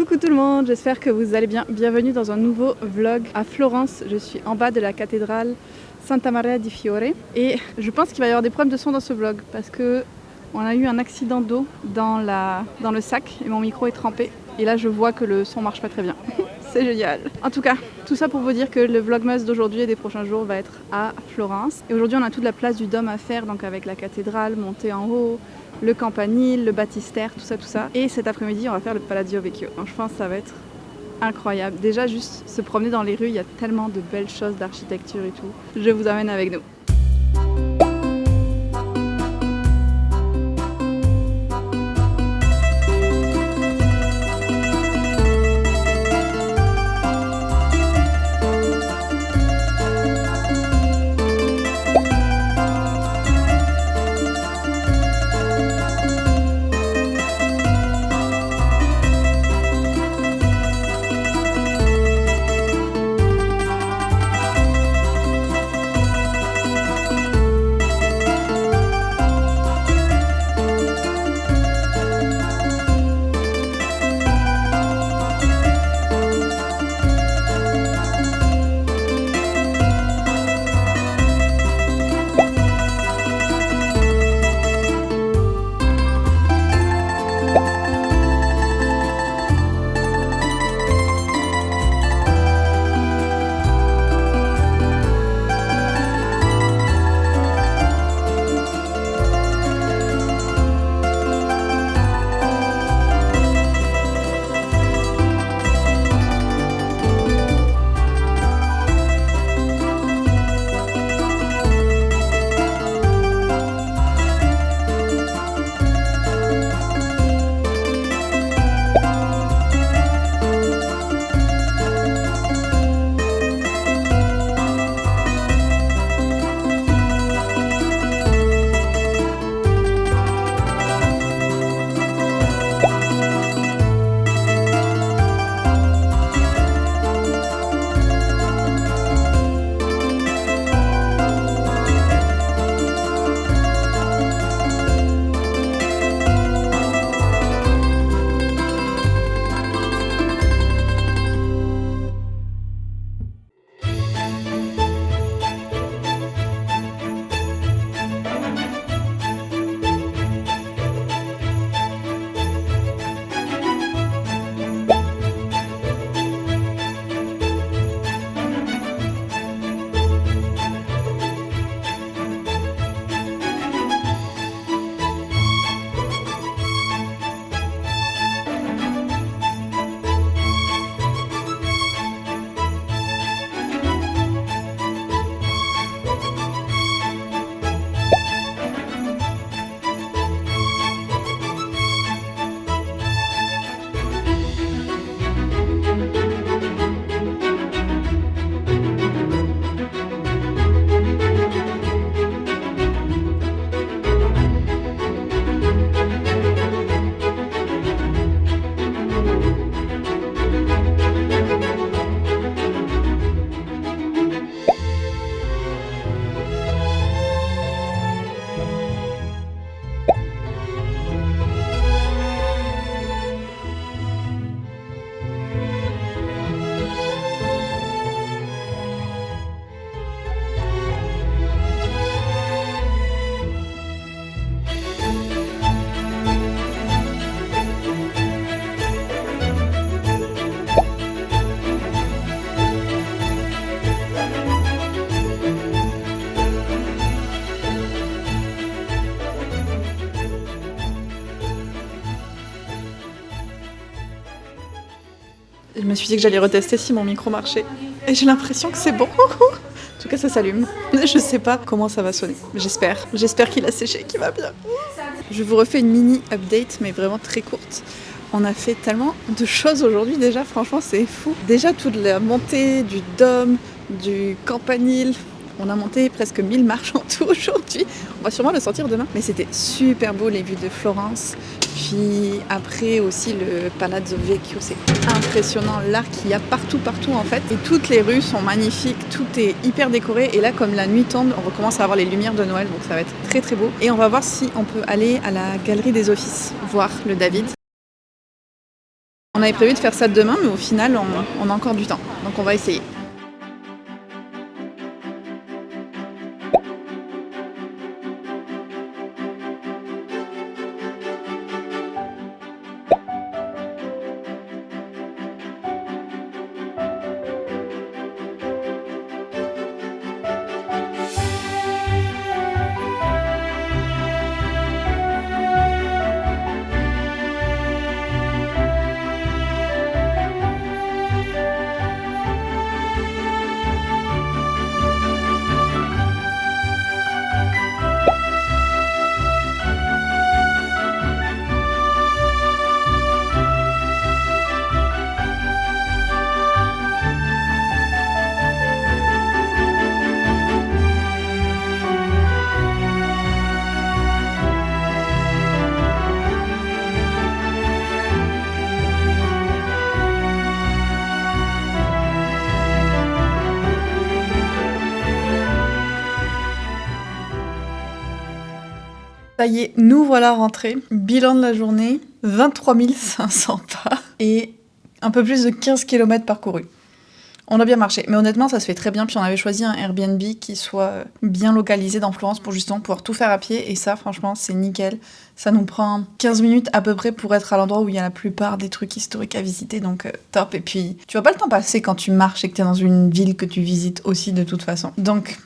Coucou tout le monde, j'espère que vous allez bien. Bienvenue dans un nouveau vlog à Florence. Je suis en bas de la cathédrale Santa Maria di Fiore et je pense qu'il va y avoir des problèmes de son dans ce vlog parce que on a eu un accident d'eau dans le sac et mon micro est trempé et là je vois que le son marche pas très bien. C'est génial. En tout cas, tout ça pour vous dire que le vlogmas d'aujourd'hui et des prochains jours va être à Florence. Et aujourd'hui on a toute la place du Dôme à faire, donc avec la cathédrale, montée en haut, le campanile, le baptistère, tout ça. Et cet après-midi, on va faire le Palazzo Vecchio. Donc je pense que ça va être incroyable. Déjà, juste se promener dans les rues, il y a tellement de belles choses d'architecture et tout. Je vous amène avec nous. Je me suis dit que j'allais retester si mon micro marchait. Et j'ai l'impression que c'est bon. En tout cas, ça s'allume. Je sais pas comment ça va sonner. J'espère. J'espère qu'il a séché, qu'il va bien. Je vous refais une mini update, mais vraiment très courte. On a fait tellement de choses aujourd'hui déjà, franchement, c'est fou. Déjà, toute la montée du dôme, du campanile. On a monté presque 1000 marches en tout aujourd'hui. On va sûrement le sortir demain. Mais c'était super beau, les vues de Florence. Puis après aussi le Palazzo Vecchio, c'est impressionnant. L'art qu'il y a partout en fait. Et toutes les rues sont magnifiques, tout est hyper décoré. Et là, comme la nuit tombe, on recommence à avoir les lumières de Noël. Donc ça va être très très beau. Et on va voir si on peut aller à la Galerie des Offices, voir le David. On avait prévu de faire ça demain, mais au final, on a encore du temps. Donc on va essayer. Ça y est, nous voilà rentrés. Bilan de la journée, 23 500 pas et un peu plus de 15 km parcourus. On a bien marché, mais honnêtement ça se fait très bien, puis on avait choisi un Airbnb qui soit bien localisé dans Florence pour justement pouvoir tout faire à pied, et ça franchement c'est nickel. Ça nous prend 15 minutes à peu près pour être à l'endroit où il y a la plupart des trucs historiques à visiter, donc top. Et puis tu vois pas le temps passer quand tu marches et que t'es dans une ville que tu visites aussi de toute façon. Donc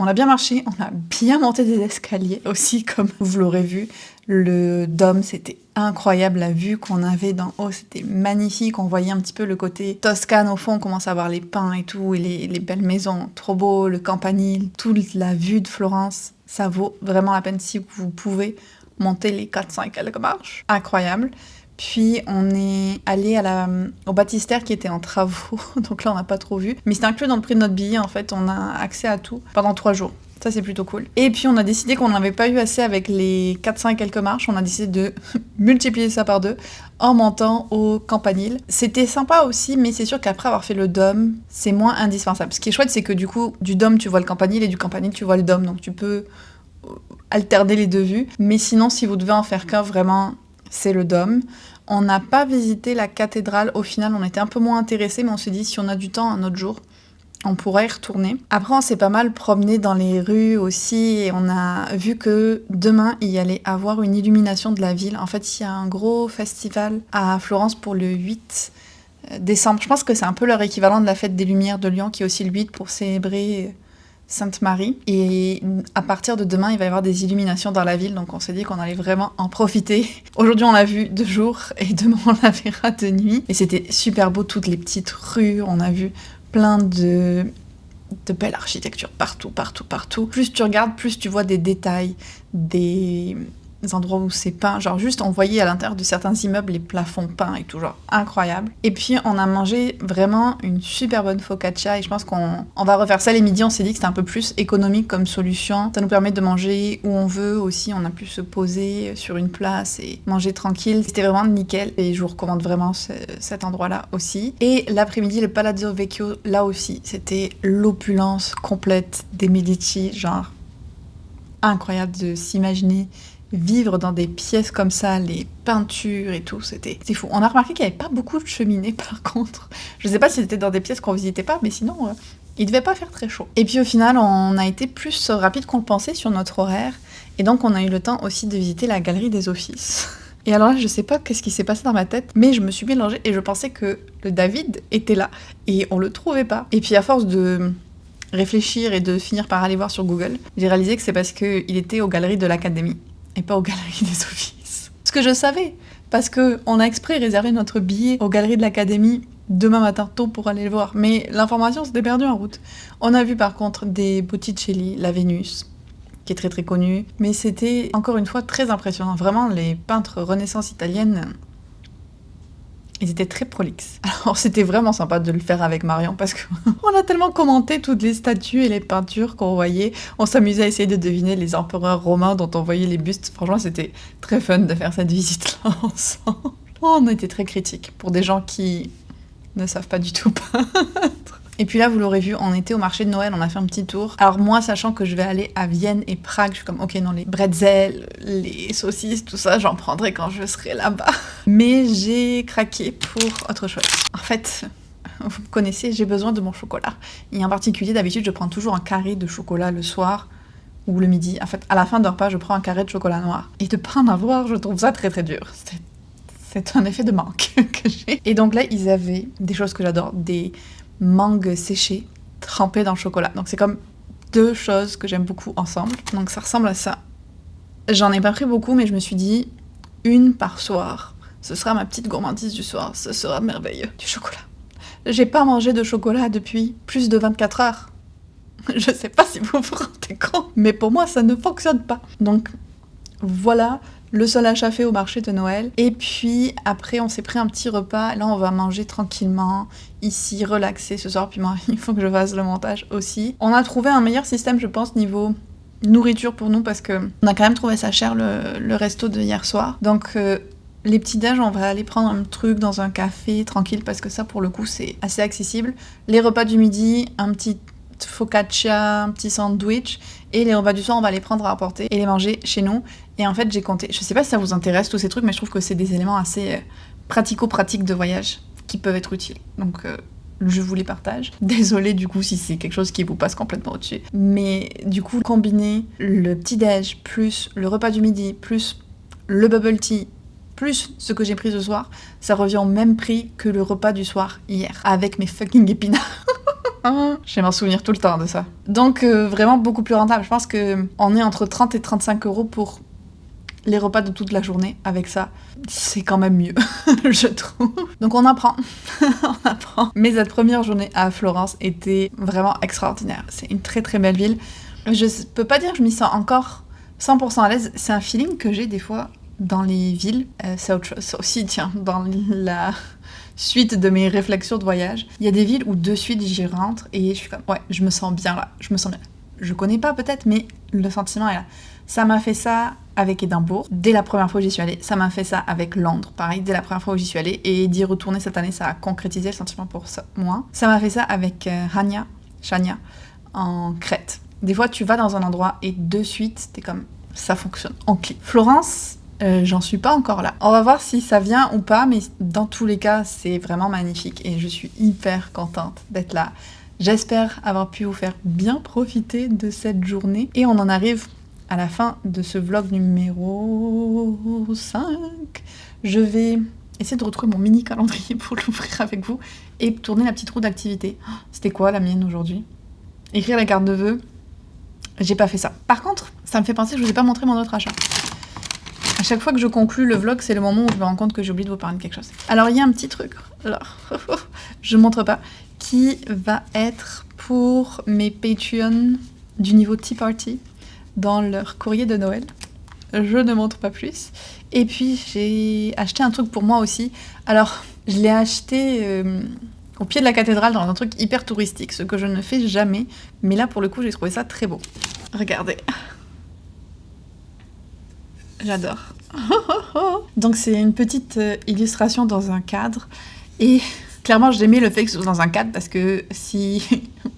on a bien marché, on a bien monté des escaliers aussi, comme vous l'aurez vu. Le dôme, c'était incroyable, la vue qu'on avait d'en haut, c'était magnifique. On voyait un petit peu le côté Toscane au fond, on commence à voir les pins et tout, et les belles maisons, trop beau, le campanile, toute la vue de Florence. Ça vaut vraiment la peine si vous pouvez monter les 400 quelques marches. Incroyable. Puis on est allé au baptistère qui était en travaux, donc là on n'a pas trop vu. Mais c'est inclus dans le prix de notre billet, en fait, on a accès à tout pendant 3 jours. Ça c'est plutôt cool. Et puis on a décidé qu'on n'avait pas eu assez avec les 400 et quelques marches, on a décidé de multiplier ça par 2 en montant au campanile. C'était sympa aussi, mais c'est sûr qu'après avoir fait le dôme, c'est moins indispensable. Ce qui est chouette, c'est que du coup, du dôme tu vois le campanile et du campanile tu vois le dôme, donc tu peux alterner les deux vues. Mais sinon, si vous devez en faire qu'un, vraiment, c'est le dôme. On n'a pas visité la cathédrale, au final on était un peu moins intéressés, mais on s'est dit si on a du temps un autre jour, on pourrait y retourner. Après on s'est pas mal promené dans les rues aussi, et on a vu que demain il y allait avoir une illumination de la ville. En fait il y a un gros festival à Florence pour le 8 décembre. Je pense que c'est un peu leur équivalent de la fête des Lumières de Lyon, qui est aussi le 8 pour célébrer Sainte-Marie. Et à partir de demain, il va y avoir des illuminations dans la ville, donc on s'est dit qu'on allait vraiment en profiter. Aujourd'hui, on l'a vu de jour, et demain, on la verra de nuit. Et c'était super beau, toutes les petites rues, on a vu plein de belle architecture partout. Plus tu regardes, plus tu vois des détails, des endroits où c'est peint, genre juste on voyait à l'intérieur de certains immeubles les plafonds peints et tout, genre incroyable. Et puis on a mangé vraiment une super bonne focaccia, et je pense qu'on va refaire ça les midis. On s'est dit que c'était un peu plus économique comme solution, ça nous permet de manger où on veut aussi, on a pu se poser sur une place et manger tranquille, c'était vraiment nickel, et je vous recommande vraiment cet endroit là aussi. Et l'après-midi, le Palazzo Vecchio, là aussi c'était l'opulence complète des Medici, genre incroyable de s'imaginer vivre dans des pièces comme ça, les peintures et tout, c'était fou. On a remarqué qu'il n'y avait pas beaucoup de cheminées par contre. Je sais pas si c'était dans des pièces qu'on visitait pas, mais sinon, il devait pas faire très chaud. Et puis au final, on a été plus rapide qu'on le pensait sur notre horaire, et donc on a eu le temps aussi de visiter la galerie des Offices. Et alors là, je sais pas qu'est-ce qui s'est passé dans ma tête, mais je me suis mélangée et je pensais que le David était là, et on le trouvait pas. Et puis à force de réfléchir et de finir par aller voir sur Google, j'ai réalisé que c'est parce qu'il était aux galeries de l'Académie et pas aux galeries des Offices. Ce que je savais, parce qu'on a exprès réservé notre billet aux galeries de l'Académie demain matin tôt pour aller le voir, mais l'information s'était perdue en route. On a vu par contre des Botticelli, la Vénus, qui est très très connue, mais c'était encore une fois très impressionnant. Vraiment, les peintres Renaissance italienne, ils étaient très prolixes. Alors c'était vraiment sympa de le faire avec Marion, parce qu'on a tellement commenté toutes les statues et les peintures qu'on voyait. On s'amusait à essayer de deviner les empereurs romains dont on voyait les bustes. Franchement, c'était très fun de faire cette visite-là ensemble. On était très critiques pour des gens qui ne savent pas du tout peindre. Et puis là, vous l'aurez vu, on était au marché de Noël, on a fait un petit tour. Alors moi, sachant que je vais aller à Vienne et Prague, je suis comme, ok, non, les bretzels, les saucisses, tout ça, j'en prendrai quand je serai là-bas. Mais j'ai craqué pour autre chose. En fait, vous me connaissez, j'ai besoin de mon chocolat. Et en particulier, d'habitude, je prends toujours un carré de chocolat le soir ou le midi. En fait, à la fin d'un repas, je prends un carré de chocolat noir. Et de pas en avoir, je trouve ça très très dur. C'est un effet de manque que j'ai. Et donc là, ils avaient des choses que j'adore, des mangues séchées trempées dans le chocolat. Donc c'est comme deux choses que j'aime beaucoup ensemble. Donc ça ressemble à ça. J'en ai pas pris beaucoup, mais je me suis dit, une par soir. Ce sera ma petite gourmandise du soir. Ce sera merveilleux. Du chocolat. J'ai pas mangé de chocolat depuis plus de 24 heures. Je sais pas si vous vous rendez compte, mais pour moi, ça ne fonctionne pas. Donc voilà le seul achat fait au marché de Noël. Et puis après, on s'est pris un petit repas. Là, on va manger tranquillement, ici, relaxer ce soir. Puis moi, il faut que je fasse le montage aussi. On a trouvé un meilleur système, je pense, niveau nourriture pour nous, parce que on a quand même trouvé ça cher, le resto de hier soir. Donc les petits déj, on va aller prendre un truc dans un café tranquille, parce que ça, pour le coup, c'est assez accessible. Les repas du midi, un petit focaccia, un petit sandwich, et les repas du soir, on va les prendre à emporter et les manger chez nous. Et en fait, j'ai compté, je sais pas si ça vous intéresse tous ces trucs, mais je trouve que c'est des éléments assez pratico-pratiques de voyage qui peuvent être utiles. Donc je vous les partage. Désolée du coup si c'est quelque chose qui vous passe complètement au-dessus. Mais du coup, combiner le petit-déj plus le repas du midi plus le bubble tea plus ce que j'ai pris ce soir, ça revient au même prix que le repas du soir hier, avec mes fucking épinards. Je vais m'en souvenir tout le temps de ça. Donc vraiment beaucoup plus rentable. Je pense qu'on est entre 30 et 35 euros pour les repas de toute la journée. Avec ça, c'est quand même mieux, je trouve. Donc on apprend. On apprend. Mais cette première journée à Florence était vraiment extraordinaire. C'est une très très belle ville. Je peux pas dire que je m'y sens encore 100% à l'aise. C'est un feeling que j'ai des fois dans les villes. C'est autre chose. Ça aussi, tiens, dans la suite de mes réflexions de voyage. Il y a des villes où de suite j'y rentre et je suis comme, ouais, je me sens bien là. Je me sens bien. Je connais pas peut-être, mais le sentiment est là. Ça m'a fait ça avec Édimbourg, dès la première fois où j'y suis allée. Ça m'a fait ça avec Londres, pareil, dès la première fois où j'y suis allée. Et d'y retourner cette année, ça a concrétisé le sentiment pour ça, moi. Ça m'a fait ça avec Chania, en Crète. Des fois, tu vas dans un endroit et de suite, t'es comme, ça fonctionne, on clique. Florence, j'en suis pas encore là. On va voir si ça vient ou pas, mais dans tous les cas, c'est vraiment magnifique. Et je suis hyper contente d'être là. J'espère avoir pu vous faire bien profiter de cette journée. Et on en arrive à la fin de ce vlog numéro 5. Je vais essayer de retrouver mon mini calendrier pour l'ouvrir avec vous et tourner la petite roue d'activité. C'était quoi la mienne aujourd'hui? Écrire la carte de vœux. J'ai pas fait ça. Par contre, ça me fait penser que je vous ai pas montré mon autre achat. À chaque fois que je conclue le vlog, c'est le moment où je me rends compte que j'ai oublié de vous parler de quelque chose. Alors, il y a un petit truc, alors, je montre pas, qui va être pour mes Patreon du niveau Tea Party dans leur courrier de Noël. Je ne montre pas plus. Et puis, j'ai acheté un truc pour moi aussi. Alors, je l'ai acheté au pied de la cathédrale dans un truc hyper touristique, ce que je ne fais jamais. Mais là, pour le coup, j'ai trouvé ça très beau. Regardez. J'adore. Donc c'est une petite illustration dans un cadre. Et clairement, j'ai aimé le fait que ce soit dans un cadre parce que si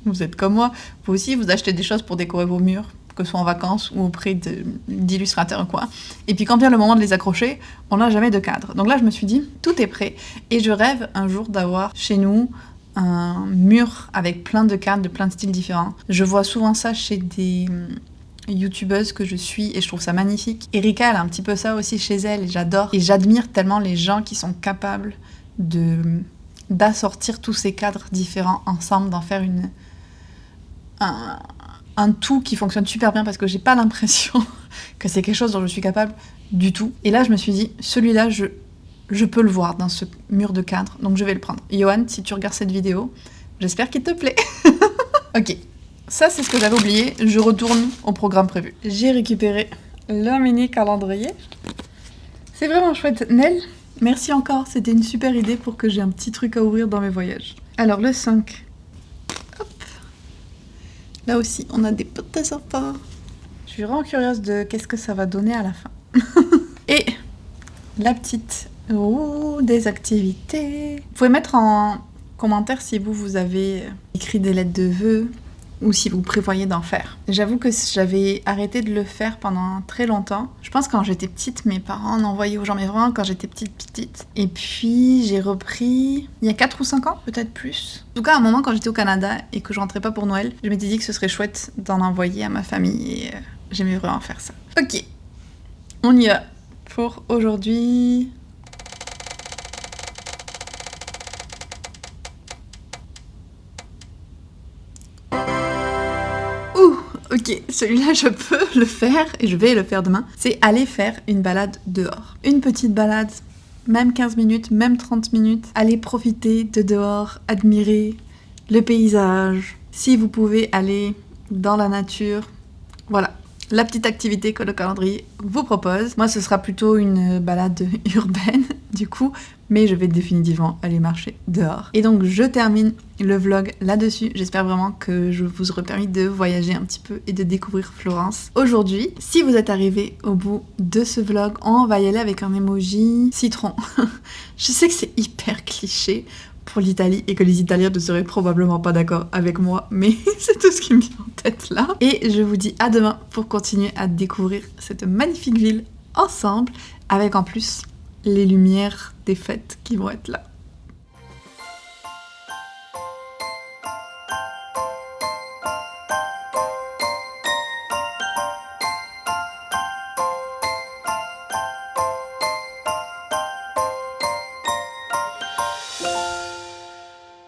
vous êtes comme moi, vous aussi, vous achetez des choses pour décorer vos murs, que ce soit en vacances ou auprès d'illustrateurs ou quoi. Et puis quand vient le moment de les accrocher, on n'a jamais de cadre. Donc là, je me suis dit, tout est prêt. Et je rêve un jour d'avoir chez nous un mur avec plein de cadres de plein de styles différents. Je vois souvent ça chez des youtubeuse que je suis et je trouve ça magnifique. Erika, elle a un petit peu ça aussi chez elle et j'adore. Et j'admire tellement les gens qui sont capables d'assortir tous ces cadres différents ensemble, d'en faire un tout qui fonctionne super bien parce que j'ai pas l'impression que c'est quelque chose dont je suis capable du tout. Et là, je me suis dit, celui-là, je peux le voir dans ce mur de cadre, donc je vais le prendre. Johan, si tu regardes cette vidéo, j'espère qu'il te plaît. Ok. Ça, c'est ce que j'avais oublié. Je retourne au programme prévu. J'ai récupéré le mini calendrier. C'est vraiment chouette. Nel, merci encore. C'était une super idée pour que j'ai un petit truc à ouvrir dans mes voyages. Alors, le 5. Hop. Là aussi, on a des potes sympas. Je suis vraiment curieuse de qu'est-ce que ça va donner à la fin. Et la petite roue des activités. Vous pouvez mettre en commentaire si vous avez écrit des lettres de vœux ou si vous prévoyez d'en faire. J'avoue que j'avais arrêté de le faire pendant très longtemps. Je pense que quand j'étais petite, mes parents en envoyaient aux gens, mais vraiment quand j'étais petite. Et puis j'ai repris il y a 4 ou 5 ans, peut-être plus. En tout cas, à un moment quand j'étais au Canada et que je rentrais pas pour Noël, je m'étais dit que ce serait chouette d'en envoyer à ma famille et j'aimais vraiment faire ça. Ok, on y va pour aujourd'hui. Ok, celui-là je peux le faire et je vais le faire demain. C'est aller faire une balade dehors. Une petite balade, même 15 minutes, même 30 minutes. Aller profiter de dehors, admirer le paysage. Si vous pouvez aller dans la nature, voilà. La petite activité que le calendrier vous propose. Moi, ce sera plutôt une balade urbaine, du coup, mais je vais définitivement aller marcher dehors. Et donc, je termine le vlog là-dessus. J'espère vraiment que je vous aurai permis de voyager un petit peu et de découvrir Florence aujourd'hui. Si vous êtes arrivé au bout de ce vlog, on va y aller avec un emoji citron. Je sais que c'est hyper cliché pour l'Italie et que les Italiens ne seraient probablement pas d'accord avec moi, mais c'est tout ce qui me vient en tête là. Et je vous dis à demain pour continuer à découvrir cette magnifique ville ensemble, avec en plus les lumières des fêtes qui vont être là.